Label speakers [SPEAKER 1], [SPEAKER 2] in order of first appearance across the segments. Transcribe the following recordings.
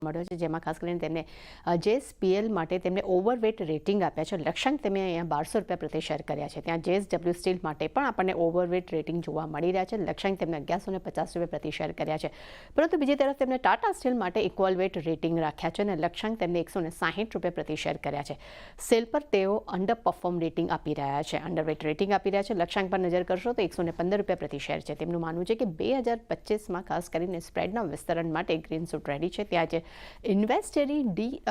[SPEAKER 1] મળ્યો છે, જેમાં ખાસ કરીને તેમને JSPL માટે તેમને ઓવરવેટ રેટિંગ આપ્યા છે. લક્ષ્યાંક તેમને અહીંયા 1200 રૂપિયા પ્રતિ શેર કર્યા છે. ત્યાં JSW સ્ટીલ માટે પણ આપણને ઓવરવેટ રેટિંગ જોવા મળી રહ્યા છે. લક્ષ્યાંક તેમને 1150 રૂપિયા પ્રતિ શેર કર્યા છે. પરંતુ બીજી તરફ તેમને ટાટા સ્ટીલ માટે ઇક્વલ વેટ રેટિંગ રાખ્યા છે અને લક્ષ્યાંક તેમને 160 રૂપિયા પ્રતિ શેર કર્યા છે. સેલ પર તેઓ અંડર પરફોર્મ રેટિંગ આપી રહ્યા છે, અંડરવેટ રેટિંગ આપી રહ્યા છે. લક્ષ્યાંક પર નજર કરશો તો 115 રૂપિયા પ્રતિ શેર છે. તેમનું માનવું છે કે 2025માં ખાસ કરીને સ્પ્રેડના વિસ્તરણ માટે ગ્રીન શૂટ રેડી છે. ત્યાં જે ઇન્વેસ્ટરી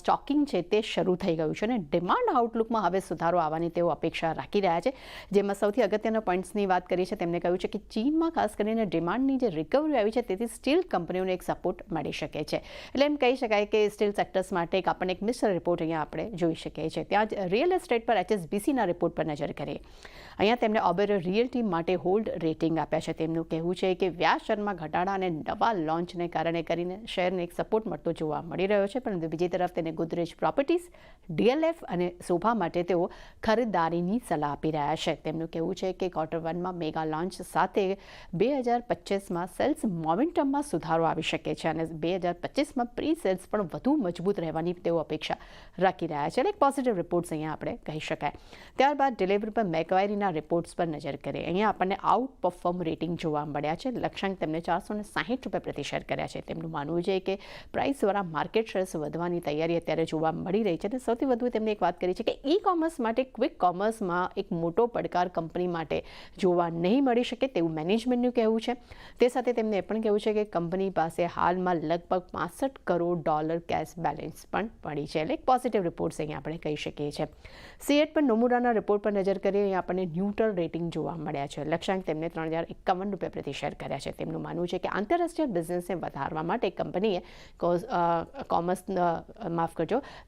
[SPEAKER 1] સ્ટોકિંગ છે તે શરૂ થઈ ગયું છે અને ડિમાન્ડ આઉટલુકમાં હવે સુધારો આવવાની તેઓ અપેક્ષા રાખી રહ્યા છે. જેમાં સૌથી અગત્યના પોઈન્ટ્સની વાત કરી છે. તેમણે કહ્યું છે કે ચીનમાં ખાસ કરીને ડિમાન્ડની જે રિકવરી આવી છે તેથી સ્ટીલ કંપનીઓને એક સપોર્ટ મળી શકે છે. એટલે એમ કહી શકાય કે સ્ટીલ સેક્ટર્સ માટે આપણને એક મિશ્ર રિપોર્ટ અહીંયા આપણે જોઈ શકીએ છીએ. ત્યાં જ રિયલ એસ્ટેટ પર HSBCના રિપોર્ટ પર નજર કરીએ. અહીંયા તેમને ઓબેરોય રિયલ્ટી માટે હોલ્ડ રેટિંગ આપ્યા છે. તેમનું કહેવું છે કે વ્યાજ દરમાં ઘટાડા અને નવા લોન્ચને કારણે કરીને શેરને એક સપોર્ટ મળતો જોવા મળી રહ્યો છે. પરંતુ બીજી તરફ તેને ગોદરેજ પ્રોપર્ટીઝ, DLF અને શોભા માટે તેઓ ખરીદારીની સલાહ આપી રહ્યા છે. તેમનું કહેવું છે કે Q1માં મેગા લોન્ચ સાથે 2025માં સેલ્સ મોમેન્ટમમાં સુધારો આવી શકે છે અને 2025માં પ્રી સેલ્સ પણ વધુ મજબૂત રહેવાની તેઓ અપેક્ષા રાખી રહ્યા છે. એટલે એક પોઝિટિવ રિપોર્ટ્સ અહીંયા આપણે કહી શકાય. ત્યારબાદ ડિલિવરી પર મેક્વાયરીના રિપોર્ટ્સ પર નજર કરીએ. અહીંયા આપણને આઉટ પરફોર્મ રેટિંગ જોવા મળ્યા છે. લક્ષ્યાંક તેમને 460 રૂપિયા પ્રતિ શેર કર્યા છે. તેમનું માનવું છે કે પ્રાઇસ દ્વારા માર્કેટ શેર્સ વધવાની તૈયારી અત્યારે જોવા મળી રહી છે અને સૌથી વધુ તેમણે એક વાત કરી છે કે ઈ-કોમર્સ માટે ક્વિક કોમર્સમાં એક મોટો પડકાર કંપની માટે જોવા નહીં મળી શકે તેવું મેનેજમેન્ટનું કહેવું છે. તે સાથે તેમને એ પણ કહેવું છે કે કંપની પાસે હાલમાં લગભગ $65 કરોડ કેશ બેલેન્સ પણ પડી છે. એટલે એક પોઝિટિવ રિપોર્ટ્સ અહીંયા આપણે કહી શકીએ છીએ. સીએટ પર નોમુરાના રિપોર્ટ પર નજર કરીએ. અહીંયા આપણને ન્યુટ્રલ રેટિંગ જોવા મળ્યા છે. લક્ષ્યાંક તેમને 3051 રૂપિયા પ્રતિ શેર કર્યા છે. તેમનું માનવું છે કે આંતરરાષ્ટ્રીય બિઝનેસને વધારવા માટે કંપનીએ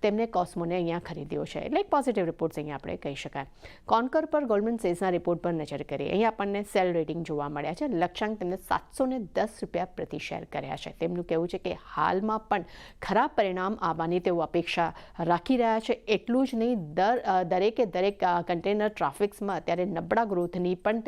[SPEAKER 1] તેમને કોસ્મોને અહીંયા ખરીદ્યો છે. એટલે એક પોઝિટિવ રિપોર્ટ્સ અહીંયા આપણે કહી શકાય. કોન્કર પર ગોલ્ડમેન સેઝના રિપોર્ટ પર નજર કરીએ. અહીંયા આપણને સેલ રેટિંગ જોવા મળ્યા છે. લક્ષ્યાંક તેમને 710 રૂપિયા પ્રતિ શેર કર્યા છે. તેમનું કહેવું છે કે હાલમાં પણ ખરાબ પરિણામ આવવાની તેઓ અપેક્ષા રાખી રહ્યા છે. એટલું જ નહીં, દરેકે કન્ટેનર ટ્રાફિક્સમાં અત્યારે નબળા ગ્રોથની પણ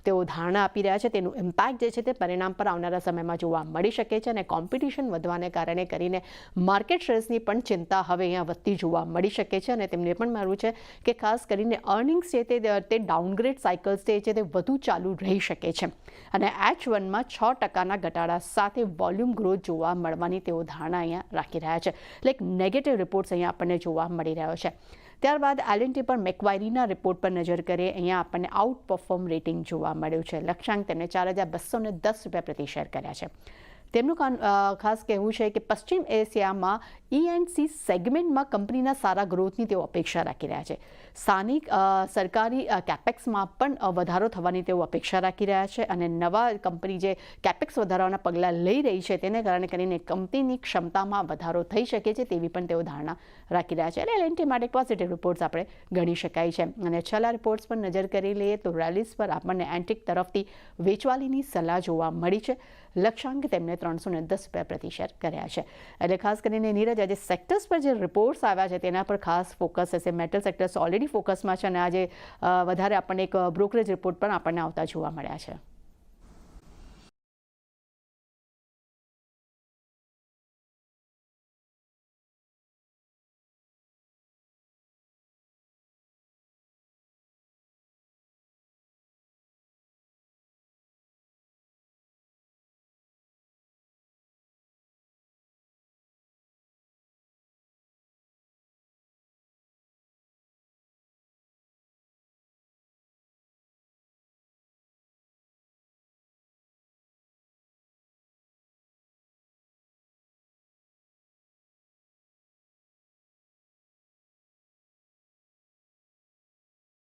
[SPEAKER 1] તેઓ ધારણા આપી રહ્યા છે. તેનું ઇમ્પેક્ટ જે છે તે પરિણામ પર આવનારા સમયમાં જોવા મળી શકે છે અને કોમ્પિટિશન વધવાને કારણે કરીને માર્કેટ શેર્સની પણ ચિંતા હવે અહીંયા વધતી જોવા મળી શકે છે અને તેમને પણ માનવું છે કે ખાસ કરીને અર્નિંગ્સ છે તે ડાઉનગ્રેડ સાયકલ્સ છે તે વધુ ચાલુ રહી શકે છે અને H1માં 6%ના ઘટાડા સાથે વોલ્યુમ ગ્રોથ જોવા મળવાની તેઓ ધારણા અહીંયા રાખી રહ્યા છે. એટલે એક નેગેટિવ રિપોર્ટ્સ અહીંયા આપણને જોવા મળી રહ્યો છે. ત્યારબાદ L&T પર મેક્વાયરીના રિપોર્ટ પર નજર કરીએ. અહીંયા આપણને આઉટ પરફોર્મ રેટિંગ જોવા મળ્યું છે. લક્ષ્યાંક તેમને 4210 રૂપિયા પ્રતિ શેર કર્યા છે. તેમનું ખાસ કહેવું છે કે પશ્ચિમ એશિયામાં E&C સેગમેન્ટમાં કંપનીના સારા ગ્રોથની તેઓ અપેક્ષા રાખી રહ્યા છે. સ્થાનિક સરકારી કેપેક્સમાં પણ વધારો થવાની તેઓ અપેક્ષા રાખી રહ્યા છે અને નવા કંપની જે કેપેક્સ વધારવાના પગલાં લઈ રહી છે તેને કારણે કરીને કંપનીની ક્ષમતામાં વધારો થઈ શકે છે તેવી પણ તેઓ ધારણા રાખી રહ્યા છે. એટલે L&T માટે પોઝિટિવ રિપોર્ટ્સ આપણે ગણી શકાય છે. અને છેલ્લા રિપોર્ટ્સ પર નજર કરી લઈએ તો રેલીઝ પર આપણને એન્ટિક તરફથી વેચવાલીની સલાહ જોવા મળી છે. લક્ષ્યાંક તેમને 310 રૂપિયા પ્રતિ શેર કર્યા છે. એટલે ખાસ કરીને નીરજ, આજે સેક્ટર્સ પર જે રિપોર્ટ્સ આવ્યા છે તેના પર ખાસ ફોકસ હશે. મેટલ સેક્ટર્સ ઓલરેડી ફોકસમાં છે અને આજે વધારે આપણને એક બ્રોકરેજ રિપોર્ટ પણ આપણને આવતા જોવા મળ્યા છે.